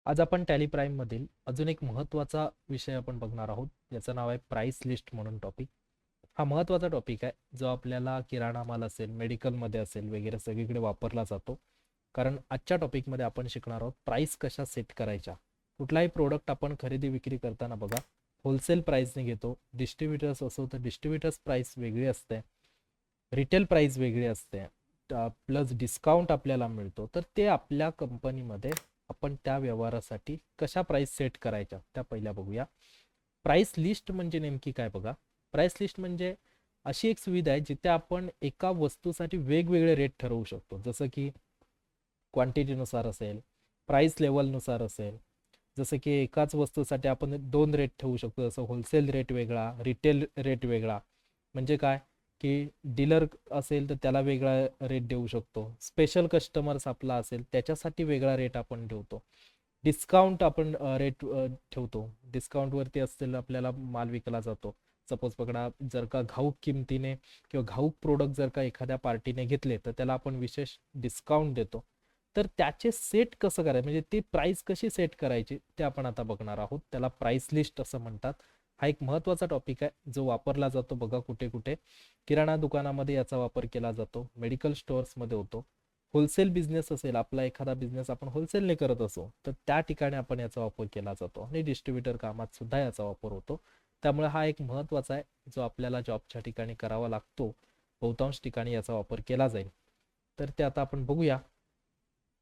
आज आपण tally prime मधील अजून एक महत्त्वाचा विषय आपण बघणार आहोत. याचं नाव आहे प्राइस लिस्ट म्हणून टॉपिक. हा महत्त्वाचा टॉपिक आहे जो आपल्याला किराणा माल असेल, मेडिकलमध्ये असेल वगैरे सगळीकडे वापरला जातो. कारण आजच्या टॉपिकमध्ये आपण शिकणार आहोत प्राइस कशा सेट करायच्या. कुठलाही प्रोडक्ट आपण खरेदी विक्री करताना बघा होलसेल प्राइसने घेतो. डिस्ट्रीब्युटर्स असो तर डिस्ट्रीब्युटर्स प्राइस वेगळी असते, रिटेल प्राइस वेगळी असते, प्लस डिस्काउंट आपल्याला मिळतो. तर ते आपल्या कंपनीमध्ये आपण त्या व्यवहारासाठी कशा प्राइस सेट करायच्या त्या पहिल्या बघूया. प्राइस लिस्ट म्हणजे नेमकी काय बघा. प्राइस लिस्ट म्हणजे अशी एक सुविधा आहे जिथे आपण एका वस्तूसाठी वेगवेगळे रेट ठरवू शकतो. जसं की क्वांटिटीनुसार असेल, प्राइस लेवलनुसार असेल. जसं की एकाच वस्तूसाठी आपण दोन रेट ठेवू शकतो. जसं होलसेल रेट वेगळा, रिटेल रेट वेगळा. म्हणजे काय की डीलर असेल तर त्याला वेगळा रेट देऊ शकतो. स्पेशल कस्टमर्स आपला असेल त्याच्यासाठी वेगळा रेट आपण ठेवतो. डिस्काउंट आपण रेट ठेवतो. डिस्काउंटवरती असतील आपल्याला माल विकला जातो. सपोज पकडा जर का घाऊक किमतीने किंवा घाऊक प्रोडक्ट जर का एखाद्या पार्टीने घेतले तर त्याला आपण विशेष डिस्काउंट देतो. तर त्याचे सेट कसं करायचं म्हणजे ती प्राइस कशी सेट करायची ते आपण आता बघणार आहोत. त्याला प्राइस लिस्ट असं म्हणतात. हा एक महत्त्वाचा टॉपिक आहे जो वापरला जातो बघा कुठे कुठे. किराणा दुकानामध्ये याचा वापर केला जातो, मेडिकल स्टोअर्समध्ये होतो. होलसेल बिझनेस असेल, आपला एखादा बिझनेस आपण होलसेलने करत असो तर त्या ठिकाणी आपण याचा वापर केला जातो आणि डिस्ट्रीब्युटर कामात सुद्धा याचा वापर होतो. त्यामुळे हा एक महत्त्वाचा आहे जो आपल्याला जॉबच्या ठिकाणी करावा लागतो. बहुतांश ठिकाणी याचा वापर केला जाईल. तर ते आता आपण बघूया.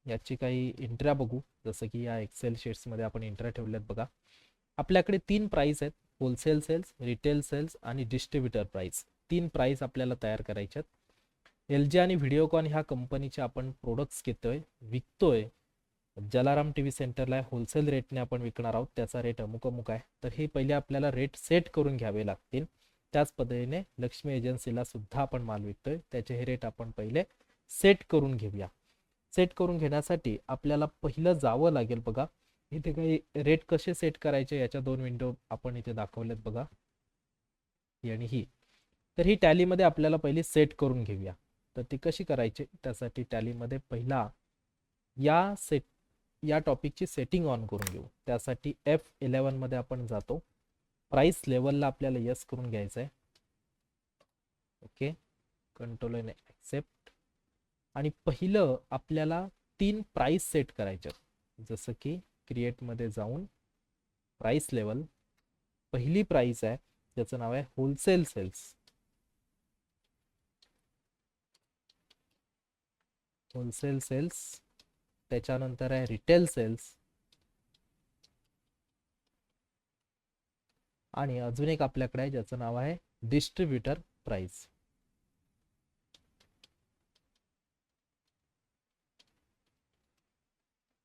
याची काही एंट्र्या बघू. जसं की या एक्सेल शीट्समध्ये आपण एंट्र्या ठेवल्यात बघा. आपल्याकडे 3 प्राइस आहेत, होलसेल सेल्स, रिटेल सेल्स आणि डिस्ट्रीब्युटर प्राइस. 3 प्राइस आपल्याला तयार करायच्यात. एल जी आणि व्हिडिओकॉन ह्या कंपनीचे आपण प्रोडक्ट्स घेतोय, विकतोय. जलाराम टी व्ही सेंटरला होलसेल रेटने आपण विकणार आहोत. त्याचा रेट अमुक अमुक आहे. तर हे पहिले आपल्याला रेट सेट करून घ्यावे लागतील. त्याच पद्धतीने लक्ष्मी एजन्सीला सुद्धा आपण माल विकतोय, त्याचे हे रेट आपण पहिले सेट करून घेऊया. सेट करून घेण्यासाठी आपल्याला पहिलं जावं लागेल बघा. इथे काही रेट कसे सेट करायचे याच्या 2 विंडो आपण इथे दाखवल्यात बघा, ही आणि ही. तर ही टॅलीमध्ये आपल्याला पहिली सेट करून घेऊया. तर ती कशी करायची त्यासाठी टॅलीमध्ये पहिला या टॉपिकची सेटिंग ऑन करून घेऊ. त्यासाठी F11 मध्ये आपण जातो. प्राइस लेवलला आपल्याला यस करून घ्यायचं आहे. ओके, कंट्रोल आणि ॲक्सेप्ट. आणि पहिलं आपल्याला 3 प्राइस सेट करायचे. जसं की क्रिएटमध्ये जाऊन प्राइस लेवल, पहिली प्राइस आहे त्याचं नाव आहे होलसेल सेल्स. होलसेल सेल्स, त्याच्यानंतर आहे रिटेल सेल्स आणि अजून एक आपल्याकडे आहे ज्याचं नाव आहे डिस्ट्रीब्युटर प्राइस.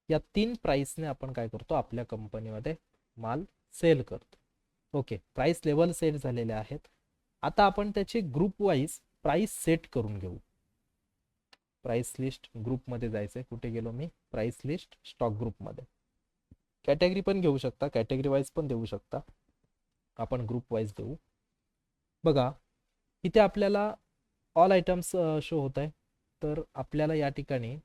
या 3 प्राइसने आपण काय करतो आपल्या कंपनीमध्ये माल सेल करतो. ओके, प्राइस लेवल सेट झालेले आहेत. आता आपण त्याचे ग्रुप वाईज प्राइस सेट करून घेऊ. प्राइस लिस्ट ग्रुपमध्ये जायचंय. कुठे गेलो मी, प्राइस लिस्ट स्टॉक ग्रुपमध्ये. कॅटेगरी पण घेऊ शकता, कॅटेगरी वाईज पण देऊ शकता. आपण ग्रुप वाईज देऊ. बघा इथे आपल्याला ऑल आयटम्स शो होत आहे. तर आपल्याला या ठिकाणी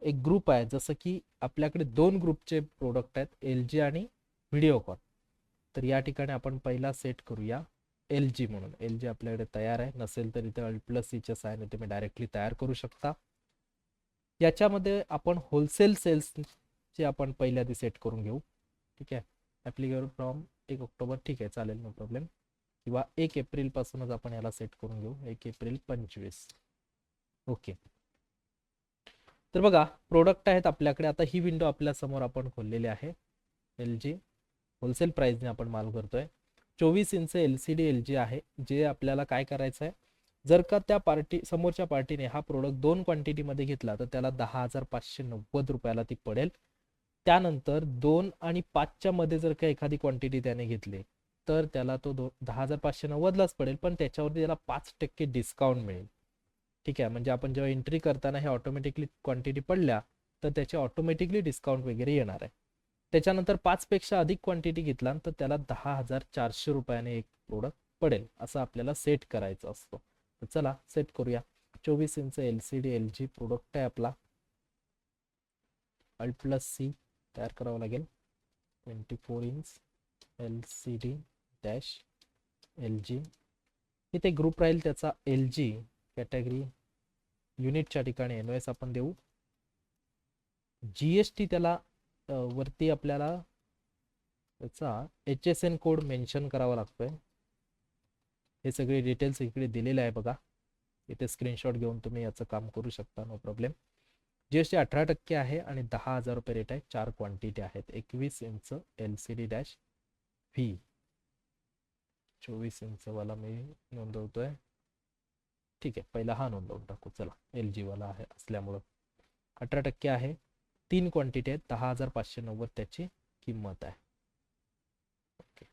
एक ग्रुप आहे. जसं की आपल्याकडे 2 ग्रुपचे प्रोडक्ट आहेत, एल जी आणि व्हिडिओकॉन. तर या ठिकाणी आपण पहिला सेट करूया एल जी म्हणून. एल जी आपल्याकडे तयार आहे, नसेल तर इथे Alt+C साइन आहे, तुम्ही डायरेक्टली तयार करू शकता. याच्यामध्ये आपण होलसेल सेल्सचे आपण पहिल्या आधी सेट करून घेऊ. ठीक आहे, ॲप्लिकेबल फ्रॉम 1 ऑक्टोबर. ठीक आहे, चालेल, नो प्रॉब्लेम. किंवा 1 एप्रिल पासूनच आपण याला सेट करून घेऊ, 1 एप्रिल 25. ओके. तर बघा प्रोडक्ट आहेत आपल्याकडे. आता ही विंडो आपल्या समोर आपण खोललेली आहे. एल जी होलसेल प्राइसने आपण माल करतोय. 24 इंच LCD एल जी आहे. जे आपल्याला काय करायचं आहे, जर का त्या समोरच्या पार्टीने हा प्रोडक्ट 2 क्वांटिटीमध्ये घेतला तर त्याला 10,590 रुपयाला ती पडेल. त्यानंतर 2 आणि 5च्या मध्ये जर का एखादी क्वांटिटी त्याने घेतली तर त्याला तो 10,590लाच पडेल, पण त्याच्यावरती त्याला 5% डिस्काउंट मिळेल. ठीक आहे, म्हणजे आपण जेव्हा एंट्री करताना हे ऑटोमॅटिकली क्वांटिटी पडल्या तर त्याचे ऑटोमॅटिकली डिस्काउंट वगैरे येणार आहे. त्याच्यानंतर 5 पेक्षा अधिक क्वांटिटी घेतला तर त्याला 10,400 रुपयाने एक प्रोडक्ट पडेल. असं आपल्याला सेट करायचं असतो. तर चला सेट करूया. 24 इंच LCD LG प्रोडक्ट आहे आपला, Alt+C. तयार करावं लागेल. 24 इंच LCD डॅश LG. इथे ग्रुप राहील त्याचा LG. कॅटेगरी युनिटच्या ठिकाणी NOS आपण देऊ. GST त्याला वरती आपल्याला त्याचा HSN कोड मेन्शन करावा लागतोय. हे सगळे डिटेल्स इकडे दिलेले आहे बघा. इथे स्क्रीनशॉट घेऊन तुम्ही याचं काम करू शकता, नो प्रॉब्लेम. GST 18% आहे आणि 10,000 रुपये रेट आहे. 4 क्वांटिटी आहेत. 21 inch LCD dash V. 24 inch वाला मी नोंदवतोय. ठीक आहे, पहिला हा नोंदवून टाकू. चला, LG वाला आहे असल्यामुळं 18% आहे. 3 क्वांटिटी आहेत. 10,590 त्याची किंमत आहे. Okay,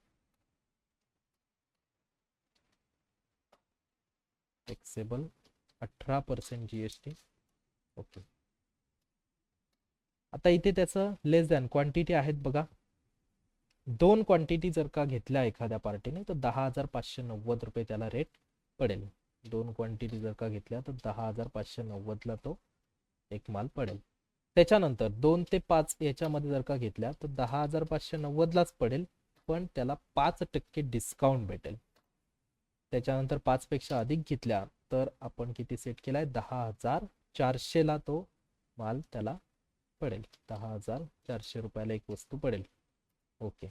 taxable 18% GST. ओके, आता इथे त्याचं लेस दॅन क्वांटिटी आहेत बघा. 2 क्वांटिटी जर का घेतल्या एखाद्या पार्टीने तर 10,590 रुपये त्याला रेट पडेल. 2 क्वांटिटी जर का घेतल्या तर 10,590 ला तो एक माल पडेल. त्याच्यानंतर 2 ते 5 याच्यामध्ये जर का घेतल्या तर 10,590 लाच पडेल, पण त्याला 5% डिस्काउंट भेटेल. त्याच्यानंतर 5 पेक्षा अधिक घेतल्या तर आपण किती सेट केलाय, 10,400 ला तो माल त्याला पडेल. 10,400 रुपयाला एक वस्तू पडेल. ओके,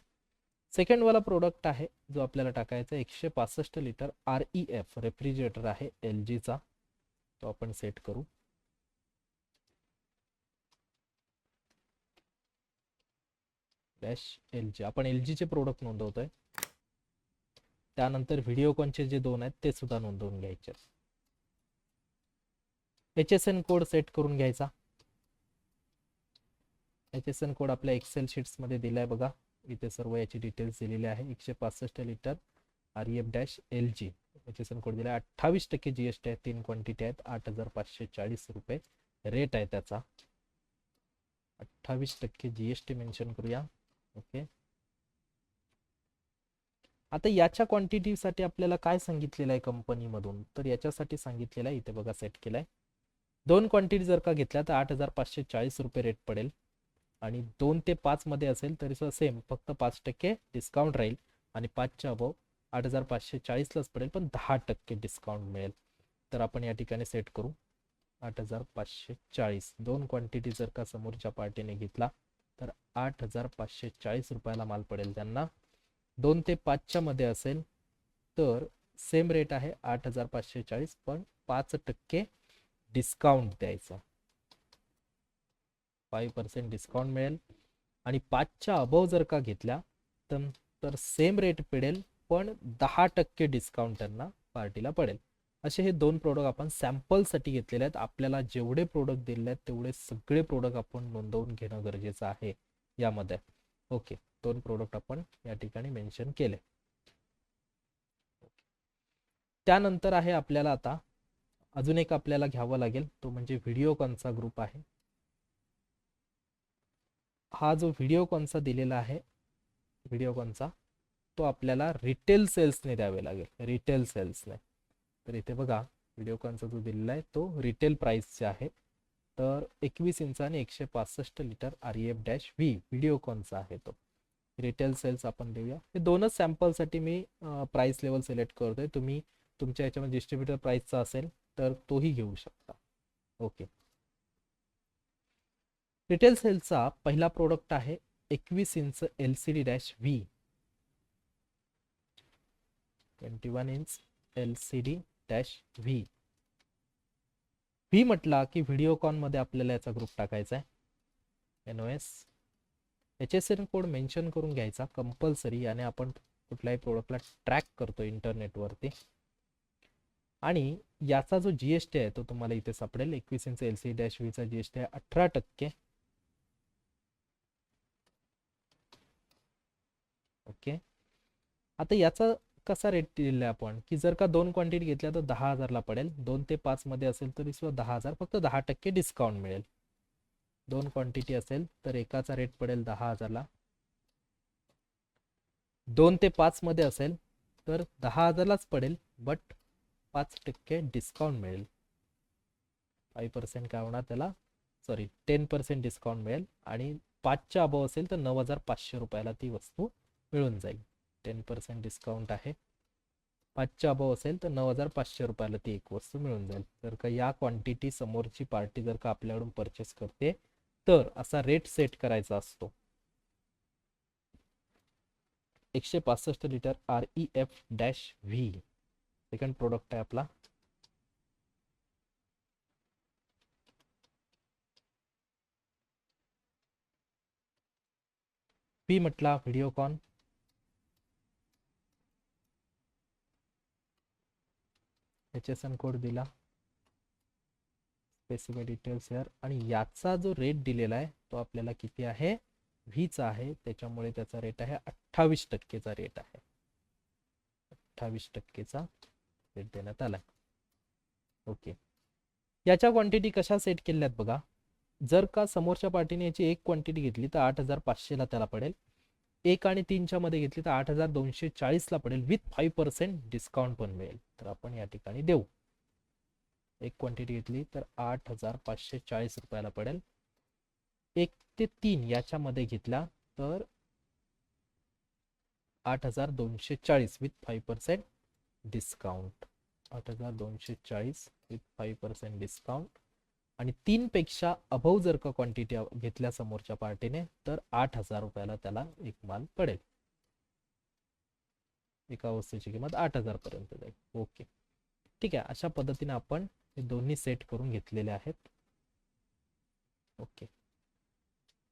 सेकंड वाला प्रोडक्ट आहे जो आपल्याला टाकायचा 165 लिटर REF रेफ्रिजरेटर आहे LG चा. तो आपण सेट करू. Dash LG. आपण LG चे प्रोडक्ट नोंदवतोय. त्यानंतर व्हिडिओकॉनचे जे 2 आहेत ते सुद्धा नोंदवून घ्यायचे. HSN कोड सेट करून घ्यायचा. HSN कोड आपल्या एक्सेल शीट्स मध्ये दिलाय बघा. इथे सर्व याची डिटेल्स दिलेली आहे. 165 litre REF dash LG. HSN code दिलाय. 28% GST आहे. 3 क्वांटिटी आहेत. 8,540 रुपये रेट आहे त्याचा. 28% GST मेन्शन करूया. ओके, आता याच्या क्वांटिटीसाठी आपल्याला काय सांगितलेलं आहे कंपनीमधून, तर याच्यासाठी सांगितलेलं आहे इथे बघा, सेट केलाय. 2 क्वांटिटी जर का घेतल्या तर 8,540 रुपये रेट पडेल. आणि 2 ते 5 मध्ये असेल तरी सुद्धा सेम, फक्त 5% डिस्काउंट राहील. आणि 5च्या अबव 8,540 लाच पडेल, पण 10% डिस्काउंट मिळेल. तर आपण या ठिकाणी सेट करू 8,540. 2 क्वांटिटी जर का समोरच्या पार्टीने घेतला तर 8,540 रुपयाला माल पडेल त्यांना. 2 ते 5च्या मध्ये असेल तर सेम रेट आहे 8,540, पण 5% डिस्काउंट द्यायचा. 5% डिस्काउंट मिळेल. आणि 5च्या अबव जर का घेतल्या तर सेम रेट पडेल, पण 10% डिस्काउंट त्यांना पार्टीला पडेल. असे हे 2 प्रोडक्ट आपण सॅम्पलसाठी घेतलेले आहेत. आपल्याला जेवढे प्रोडक्ट दिलेले आहेत तेवढे सगळे प्रोडक्ट आपण नोंदवून घेणं गरजेचं आहे यामध्ये. ओके, 2 प्रोडक्ट आपण या ठिकाणी मेन्शन केले. त्यानंतर आहे आपल्याला आता अजून एक आपल्याला घ्यावं लागेल, तो म्हणजे व्हिडिओकॉनचा ग्रुप आहे. हा जो व्हिडिओकॉनचा दिलेला आहे, व्हिडिओकॉनचा तो आपल्याला रिटेल सेल्सने द्यावे लागेल. रिटेल सेल्सने. तर इथे बघा, व्हिडिओकॉनचा जो दिलेला आहे तो रिटेल प्राइसचे आहे. तर 21 इंच आणि 165 लिटर REF डॅश V व्हिडिओकॉनचा आहे तो. रिटेल सेल्स आपण देऊया. हे दोनच सॅम्पलसाठी मी प्राइस लेवल सिलेक्ट करतोय. तुम्ही तुमच्या याच्यामध्ये डिस्ट्रीब्युटर प्राइसचा असेल तर तोही घेऊ शकता. ओके, रिटेल सेलचा पहिला प्रोडक्ट आहे 21 inch LCD dash V. 21 inch LCD dash V. V म्हटला की व्हिडिओकॉन मध्ये आपल्याला याचा ग्रुप टाकायचा आहे. NOS. HSN कोड मेन्शन करून घ्यायचा कंपल्सरी. याने आपण कुठल्याही प्रोडक्टला ट्रॅक करतो इंटरनेटवरती. आणि याचा जो GST आहे तो तुम्हाला इथे सापडेल. 21 इंच LCD डॅश V चा GST आहे 18%. ओके, आता याचा कसा रेट दिलेला आहे आपण, की जर का 2 क्वांटिटी घेतल्या तर 10,000 ला पडेल. 2 ते 5 मध्ये असेल तरी सुद्धा 10,000, फक्त 10% डिस्काउंट मिळेल. 2 क्वांटिटी असेल तर एकाचा रेट पडेल 10,000 ला. 2 ते 5 मध्ये असेल तर 10,000 लाच पडेल, बट 5% डिस्काउंट मिळेल. 5% काय होणार त्याला, सॉरी 10% डिस्काउंट मिळेल. आणि 5च्या अबव असेल तर 9,500 रुपयाला ती वस्तू मिळून जाईल. 10% डिस्काउंट आहे. 5च्या अबव असेल तर 9,500 रुपयाला ती एक वस्तू मिळून जाईल. जर का या क्वांटिटी समोरची पार्टी जर का आपल्याकडून परचेस करते तर असा रेट सेट करायचा असतो. 165 लिटर REF-V सेकंड प्रोडक्ट आहे आपला. पी म्हटला व्हिडिओकॉन. HSN कोड दिला. स्पेसिफिक डिटेल्स यार. आणि याचा जो रेट दिलेला आहे तो आपल्याला किती आहे? व्हीचा आहे, त्याच्यामुळे त्याचा रेट आहे 28%चा रेट आहे. 28%चा रेट देण्यात आलाय. ओके. याच्या क्वांटिटी कशा सेट केल्यात बघा. जर का समोरच्या पार्टीने याची एक क्वांटिटी घेतली तर 8,500ला त्याला पडेल. 1 आणि 3च्या मध्ये घेतली तर 8,240ला पडेल. विथ 5% डिस्काउंट पण मिळेल. तर आपण या ठिकाणी देऊ. एक क्वांटिटी घेतली तर 8,540 रुपयाला पडेल. 1 ते 3 याच्यामध्ये घेतला तर 8,240 विथ 5% डिस्काउंट. 8,240 with 5% discount. आणि 3 पेक्षा अबव जर का क्वांटिटी घेतल्या समोरच्या पार्टीने तर 8,000 रुपयाला त्याला एक माल पडेल. एका वस्तूची किंमत 8,000 पर्यंत जाईल. ओके, ठीक आहे. अशा पद्धतीने आपण हे दोन्ही सेट करून घेतलेले आहेत. ओके,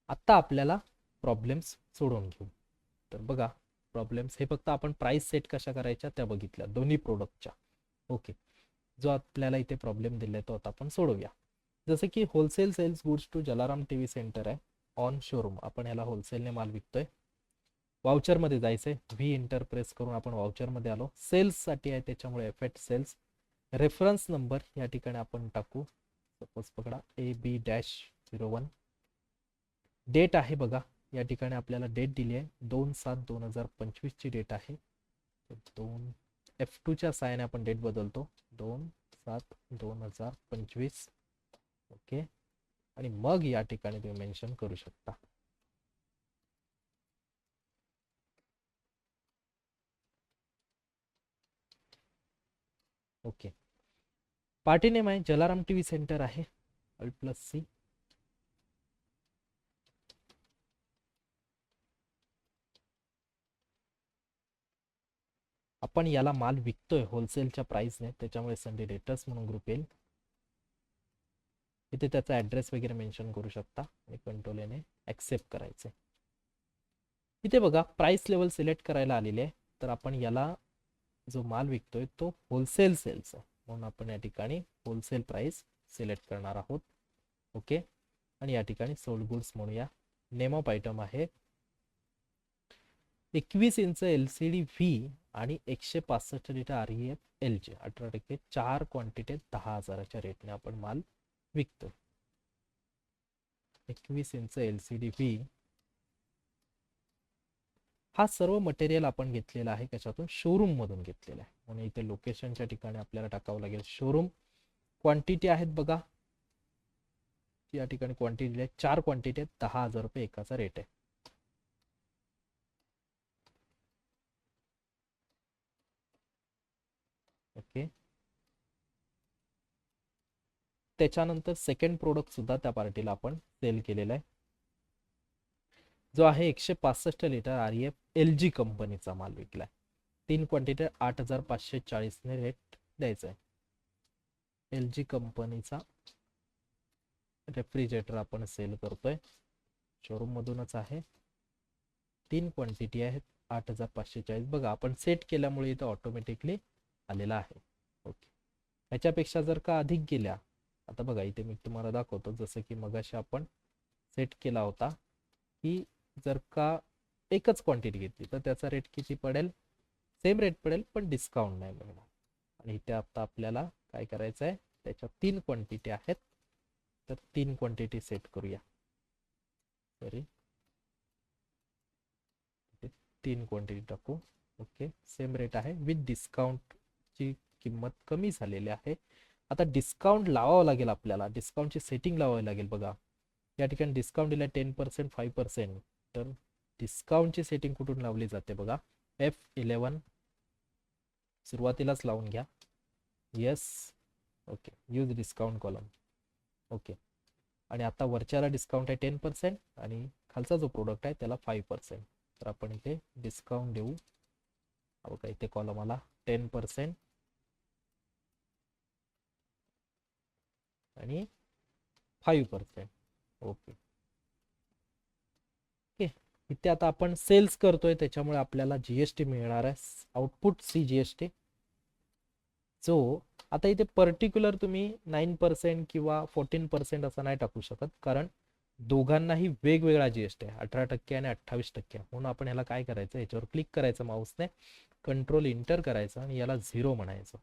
आता आपल्याला प्रॉब्लेम्स सोडवून घेऊ. तर बघा, प्रॉब्लेम्स हे फक्त आपण प्राइस सेट कशा करायच्या त्या बघितल्या दोन्ही प्रोडक्टच्या. ओके, जो आपल्याला इथे प्रॉब्लेम दिलाय तो आता आपण सोडवूया. जसं की wholesale sales goods to Jalaram TV centre आहे ऑन शोरूम. आपण याला होलसेलने माल विकतोय. वाउचरमध्ये जायचंय. व्ही इंटर प्रेस करून आपण वाउचरमध्ये आलो. सेल्ससाठी आहे त्याच्यामुळे एफेक्ट सेल्स. रेफरन्स नंबर या ठिकाणी आपण टाकू. सपोज पकडा AB-01. डेट आहे बघा, या ठिकाणी आपल्याला डेट दिली आहे 2/7/2025 ची डेट आहे. 2 F2च्या साहाय्याने आपण डेट बदलतो. 2/7/2025. ओके, आणि मग या ठिकाणी तुम्ही मेन्शन करू शकता. ओके, पार्टी नेम आहे जलाराम टीव्ही सेंटर आहे. Alt+C. आपण याला माल विकतोय होलसेलच्या प्राइसने, त्याच्यामुळे संडे डेटर्स म्हणून ग्रुप येईल. इथे त्याचा ॲड्रेस वगैरे मेन्शन करू शकता आणि कंट्रोल याने ॲक्सेप्ट करायचं. इथे बघा प्राइस लेवल सिलेक्ट करायला आलेले आहे. तर आपण याला जो माल विकतोय तो होलसेल सेल्स आहे म्हणून आपण या ठिकाणी होलसेल प्राइस सिलेक्ट करणार आहोत. ओके, आणि या ठिकाणी सोल्ड गुड्स म्हणूया. नेम ऑफ आयटम आहे 21 इंच LCD व्ही आणि 165 लिटर REF-LG. 18%. 4 क्वांटिटी 10,000च्या रेटने आपण माल विकतो. 21 इंच LCD व्ही. हा सर्व मटेरियल आपण घेतलेला आहे कशातून? शोरूम मधून घेतलेला आहे. म्हणून इथे लोकेशनच्या ठिकाणी आपल्याला टाकावं लागेल शोरूम. क्वांटिटी आहेत बघा, या ठिकाणी क्वांटिटी आहे 4 क्वांटिटी आहेत. 10,000 रुपये एकाचा रेट आहे. ओके, त्याच्यानंतर सेकंड प्रोडक्ट सुद्धा त्या पार्टीला आपण सेल केलेला आहे, जो आहे 165 लिटर REF-LG कंपनीचा माल विकलाय. 3 क्वांटिटी 8,540 ने रेट द्यायचा आहे. LG कंपनीचा रेफ्रिजरेटर आपण सेल करतोय. शोरूम मधूनच आहे. 3 क्वांटिटी आहेत 8,540. बघा आपण सेट केल्यामुळे इथं ऑटोमॅटिकली आलेला आहे. ओके, ह्याच्यापेक्षा जर का अधिक गेल्या, आता बघा इथे मी तुम्हाला दाखवतो. जसं की मगाशी आपण सेट केला होता की जर का एकच क्वांटिटी घेतली तर त्याचा रेट किती पडेल? सेम रेट पडेल पण डिस्काउंट नाही मिळणार. आणि इथे आता आपल्याला काय करायचं आहे, त्याच्या 3 क्वांटिटी आहेत तर 3 क्वांटिटी सेट करूया. सॉरी, 3 क्वांटिटी टाकू. ओके, सेम रेट आहे. विथ डिस्काउंटची किंमत कमी झालेली आहे. आता डिस्काउंट लावावं लागेल आपल्याला. डिस्काउंटची सेटिंग लावावी लागेल. बघा या ठिकाणी डिस्काउंट दिला 10%, 5%. तर डिस्काउंटची सेटिंग कुठून लावली जाते बघा, F11 सुरुवातीलाच लावून घ्या. Yes, okay. Use discount column, okay. आणि आता वरच्याला डिस्काउंट आहे 10% आणि खालचा जो प्रोडक्ट आहे त्याला 5%. तर आपण इथे डिस्काउंट देऊ. बघा इथे कॉलम आला 10% आणि 5%. Okay okay. इथे आता आपण सेल्स करतोय त्याच्यामुळे आपल्याला जीएसटी मिळणार आहे, आउटपुट CGST. जो आता इथे पर्टिक्युलर तुम्ही 9% किंवा 14% असं नाही टाकू शकत, कारण दोघांनाही वेगवेगळा जीएसटी आहे, 18% आणि 28%. म्हणून आपण ह्याला काय करायचं, याच्यावर क्लिक करायचं माऊसने, कंट्रोल इंटर करायचं आणि याला 0 म्हणायचं,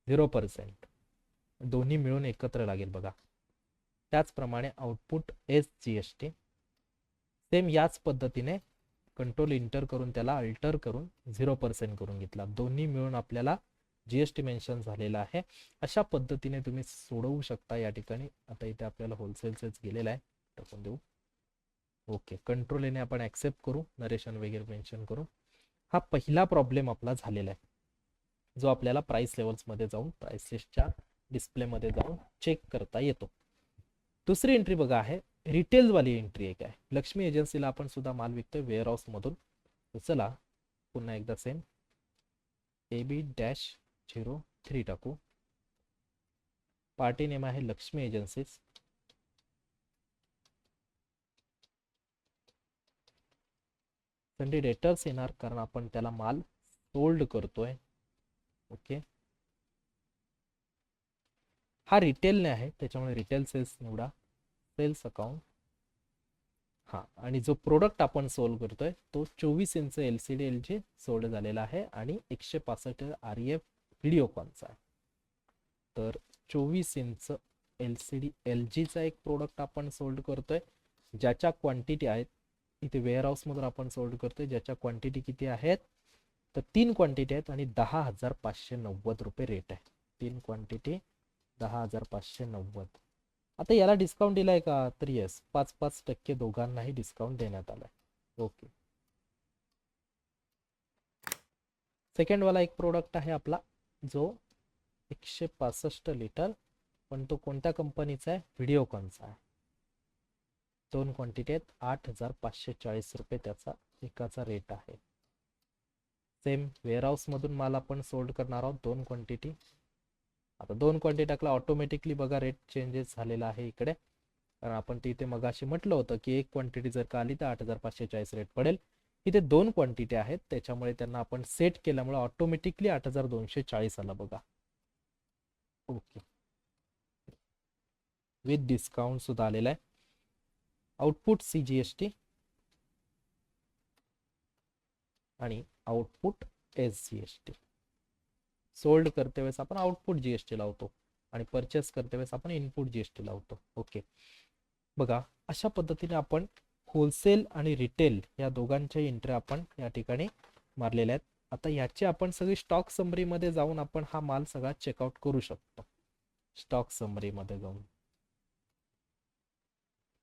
0%. दोन्ही मिळून एकत्र लागेल बघा. त्याचप्रमाणे आउटपुट SGST सेम याच पद्धतीने कंट्रोल इंटर करून त्याला अल्टर करून 0% करून घेतला. दोन्ही मिळून आपल्याला जीएसटी मेन्शन झालेला आहे. अशा पद्धतीने तुम्ही सोडवू शकता या ठिकाणी. आता इथे आपल्याला होलसेलचेच गेलेला आहे, टाकून देऊ. ओके, कंट्रोल ने आपण ऍक्सेप्ट करू, नरेशन वगैरे मेन्शन करू. हा पहिला प्रॉब्लेम आपला झालेला आहे, जो आपल्याला प्राइस लेवल्समध्ये जाऊन प्राइस लिस्टच्या डिस्प्लेमध्ये जाऊन चेक करता येतो. दुसरी एंट्री बघा आहे रिटेलवाली एंट्री एक आहे. लक्ष्मी एजन्सीला आपण सुद्धा माल विकतोय वेअरहाऊस मधून. चला पुन्हा एकदा सेम AB-03 टाकू. पार्टी नेम आहे लक्ष्मी एजन्सीज. संडे डेटर्स येणार कारण आपण त्याला माल सोल्ड करतोय. ओके, हा रिटेलने आहे त्याच्यामुळे रिटेल सेल्स निवडा, सेल्स अकाउंट. हा, आणि जो प्रोडक्ट आपण सोल्ड करतोय तो 24 इंच LCD LG सोल्ड झालेला आहे आणि 165 REF व्हिडिओकॉनचा आहे. तर 24 इंच LCD LGचा एक प्रोडक्ट आपण सोल्ड करतोय, ज्याच्या क्वांटिटी आहेत इथे वेअरहाऊस मधून आपण सोल्ड करतोय, ज्याच्या क्वांटिटी किती आहेत तर 3 क्वांटिटी आहेत आणि 10,590 रुपये रेट आहे. 3 क्वांटिटी 10,590. आता याला डिस्काउंट दिलाय का तर येस, 5% दोघांनाही डिस्काउंट देण्यात आलाय. ओके, सेकंड वाला एक प्रोडक्ट आहे आपला जो 165 लिटर, पण तो कोणत्या कंपनीचा आहे, व्हिडिओकॉनचा आहे. 2 क्वांटिटी आहेत, 8,540 रुपये त्याचा एकाचा रेट आहे. सेम वेअरहाऊस मधून माल आपण सोल्ड करणार आहोत 2 क्वांटिटी. आता 2 क्वांटिटी टाकला, ऑटोमॅटिकली बघा रेट चेंजेस झालेला आहे इकडे, कारण आपण तिथे मगाशी म्हटलं होतं की एक क्वांटिटी जर का आली तर 8,540 रेट पडेल. इथे 2 क्वांटिटी आहेत त्याच्यामुळे त्यांना आपण सेट केल्यामुळे ऑटोमॅटिकली 8,240 आला बघा. ओके, विथ डिस्काउंट सुद्धा आलेला आहे. आउटपुट CGST आणि आउटपुट SGST. सोल्ड करते वेळेस आपण आउटपुट GST लावतो आणि परचेस करते वेळेस आपण इनपुट GST लावतो. ओके, बघा अशा पद्धतीने आपण होलसेल आणि रिटेल या दोघांच्या एंट्री आपण या ठिकाणी मारलेल्या आहेत. आता याची आपण सगळी स्टॉक समरी मध्ये जाऊन आपण हा माल सगळा चेकआउट करू शकतो. स्टॉक समरी मध्ये जाऊन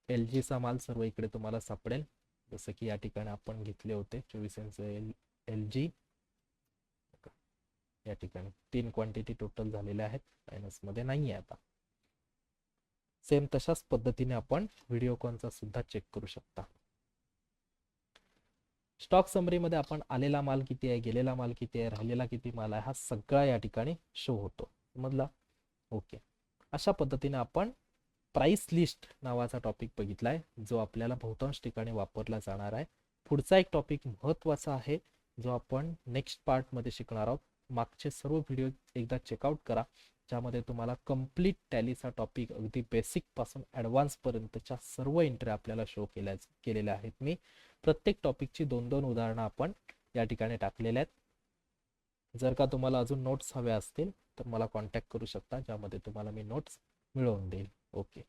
LG चा माल सर्व इकडे तुम्हाला सापडेल, जसं की या ठिकाणी आपण घेतले होते 24 इंच LG. या ठिकाणी 3 क्वांटिटी टोटल झालेल्या आहेत, मायनस मध्ये नाही आहे. आता सेम तशाच पद्धतीने आपण व्हिडिओकॉनचा सुद्धा चेक करू शकता. स्टॉक समरी मध्ये आपण आलेला माल किती आहे, गेलेला माल किती आहे, राहिलेला किती माल आहे, हा सगळा या ठिकाणी शो होतो. समजला? ओके, अशा पद्धतीने आपण प्राइस लिस्ट नावाचा टॉपिक बघितलाय, जो आपल्याला बहुतांश ठिकाणी वापरला जाणार आहे. पुढचा एक टॉपिक महत्त्वाचा आहे जो आपण नेक्स्ट पार्ट मध्ये शिकणार आहोत. मागचे सर्व व्हिडिओ एकदा चेकआउट करा, ज्यामध्ये तुम्हाला कंप्लीट टॅलीचा टॉपिक अगदी बेसिक पासून ॲडव्हान्स पर्यंतच्या सर्व एंट्री आपल्याला शो केलेल्या आहेत. मी प्रत्येक टॉपिकची 2-2 उदाहरणं आपण या ठिकाणी टाकलेल्या आहेत. जर का तुम्हाला अजून नोट्स हव्या असतील तर मला कॉन्टॅक्ट करू शकता, ज्यामध्ये तुम्हाला मी नोट्स मिळवून देईल. ओके.